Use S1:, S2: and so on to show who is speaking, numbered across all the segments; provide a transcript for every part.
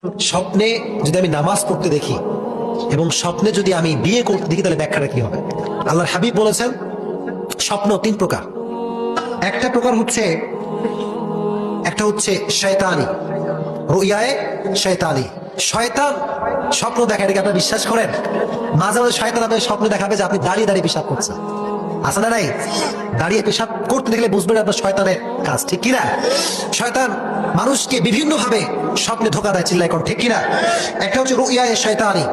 S1: স্বপ্নে যদি আমি নামাজ পড়তে দেখি এবং স্বপ্নে যদি আমি বিয়ে করতে দেখি তাহলে ব্যাখ্যাটা কি হবে? আল্লাহর হাবিব বলেছেন স্বপ্ন তিন প্রকার। একটা প্রকার হচ্ছে শয়তানি, রুইয়ায়ে শয়তানি। শয়তান স্বপ্ন দেখা, এটাকে আপনারা বিশ্বাস করেন? মাঝে মাঝে শয়তান আপনার স্বপ্ন দেখাবে যে আপনি দাঁড়িয়ে দাঁড়িয়ে পেশাব করছেন, আছে না নাই? দাঁড়িয়ে পেশাব করতে দেখলে বুঝবেন আপনার শয়তানের কাজ, ঠিক কিনা? শয়তান মানুষকে বিভিন্ন ভাবে স্বপ্নে ধোকা দেয়, চিল্লাই কর ঠিক কিনা? একটা হচ্ছে রুইয়ায়ে শয়তানি,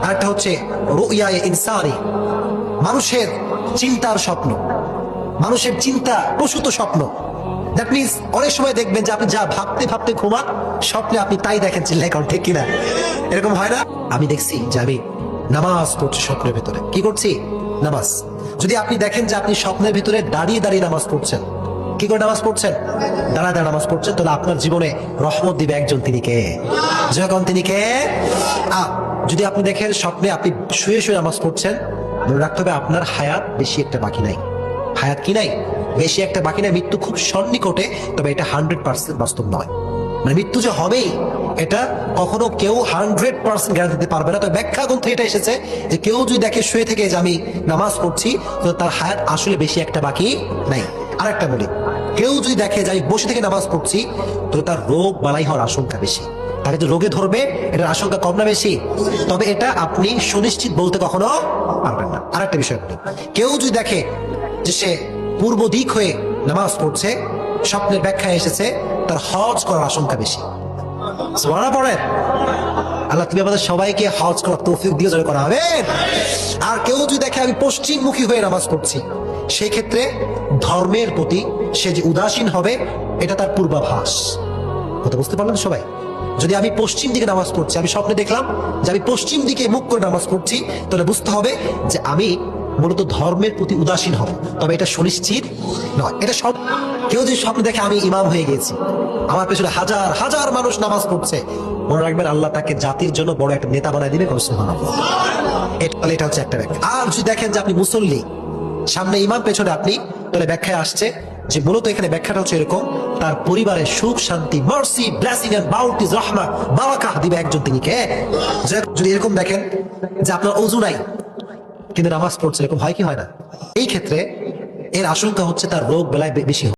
S1: আর একটা হচ্ছে রুইয়ায়ে ইনসানি। মানুষের চিন্তার স্বপ্ন, মানুষের চিন্তা প্রসূত স্বপ্ন। দ্যাট মিনস অনেক সময় দেখবেন যে আপনি যা ভাবতে ভাবতে ঘুমান, স্বপ্নে আপনি তাই দেখেন, চিল্লাই কর ঠিক কিনা? এরকম হয় না? আমি দেখছি যে আমি নামাজ পড়ছি স্বপ্নের ভেতরে। কি করছি? নামাজ। যদি আপনি দেখেন যে আপনি স্বপ্নের ভিতরে দাঁড়িয়ে দাঁড়িয়ে নামাজ পড়ছেন, কি করে নামাজ পড়ছেন? দাঁড়ায় দাঁড়ায় নামাজ পড়ছেন, তাহলে আপনার জীবনে রহমত দিবে একজন, তিনি কে? যখন তিনি কে? যদি আপনি দেখেন স্বপ্নে আপনি শুয়ে শুয়ে নামাজ পড়ছেন, মনে রাখতে হবে আপনার হায়াত বেশি একটা বাকি নাই। হায়াত কি নাই? বেশি একটা বাকি নাই। মৃত্যু খুব সন্নিকটে, তবে এটা 100% বাস্তব নয়। মানে মৃত্যু যে হবেই এটা কখনো কেউ 100% গ্যারান্টি দিতে পারবে না। তো ব্যাখ্যা গ্রন্থে এটা এসেছে যে কেউ যদি দেখে শুয়ে থেকে যে আমি নামাজ পড়ছি, তো তার হায়াত আসলে বেশি একটা বাকি নাই। আরেকটা বলি, কেউ যদি দেখে যে আমি বসে থেকে নামাজ পড়ছি, তো তার রোগ বালাই হওয়ার আশঙ্কা বেশি। তাকে যে রোগে ধরবে এটার আশঙ্কা কম না বেশি? তবে এটা আপনি সুনিশ্চিত বলতে কখনো পারবেন না। আরেকটা বিষয় বলি, কেউ যদি দেখে যে সে পূর্ব দিক হয়ে নামাজ পড়ছে, স্বপ্নের ব্যাখ্যায় এসেছে তার হজ করার আশঙ্কা বেশি। সুবহানাল্লাহ পড়েন। আল্লাহ তুমি আমাদের সবাইকে হজ করার তৌফিক দিয়ে জয় করা হবে। আর কেউ যদি দেখে আমি পশ্চিমমুখী হয়ে নামাজ পড়ছি, সেই ক্ষেত্রে ধর্মের প্রতি সে যে উদাসীন হবে, এটা তার পূর্বাভাস। কথা বুঝতে পারলেন সবাই? যদি আমি পশ্চিম দিকে নামাজ পড়ছি, আমি স্বপ্নে দেখলাম যে আমি পশ্চিম দিকে মুখ করে নামাজ পড়ছি, তাহলে বুঝতে হবে যে আমি মূলত ধর্মের প্রতি উদাসীন হব। তবে এটা সুনিশ্চিত নয়। এটা সব কেউ যদি স্বপ্নে দেখে আমি ইমাম হয়ে গেছি, আমার পেছনে হাজার হাজার মানুষ নামাজ পড়ছে, মনে রাখবেন আল্লাহ তাকে জাতির জন্য বড় একটা নেতা বানায় দিবে। এটা হচ্ছে একটা ব্যাখ্যা। আর যদি দেখেন যে আপনি মুসল্লি, সামনে ইমাম পেছনে আপনি, তাহলে ব্যাখ্যায় আসছে যে মূলত এখানে ব্যাখ্যাটা হচ্ছে এরকম, তার পরিবারের সুখ শান্তি, মার্সি, ব্লেসিং এন্ড বাউন্টিজ, রহমত, বারাকাহ দিবে একজন, তিনি কে? যদি এরকম দেখেন যে আপনার ওযু নাই কিন্তু নামাজ পড়ছে, এরকম হয় কি হয় না? এই ক্ষেত্রে এর আশঙ্কা হচ্ছে তার রোগ বেলায় বেশি।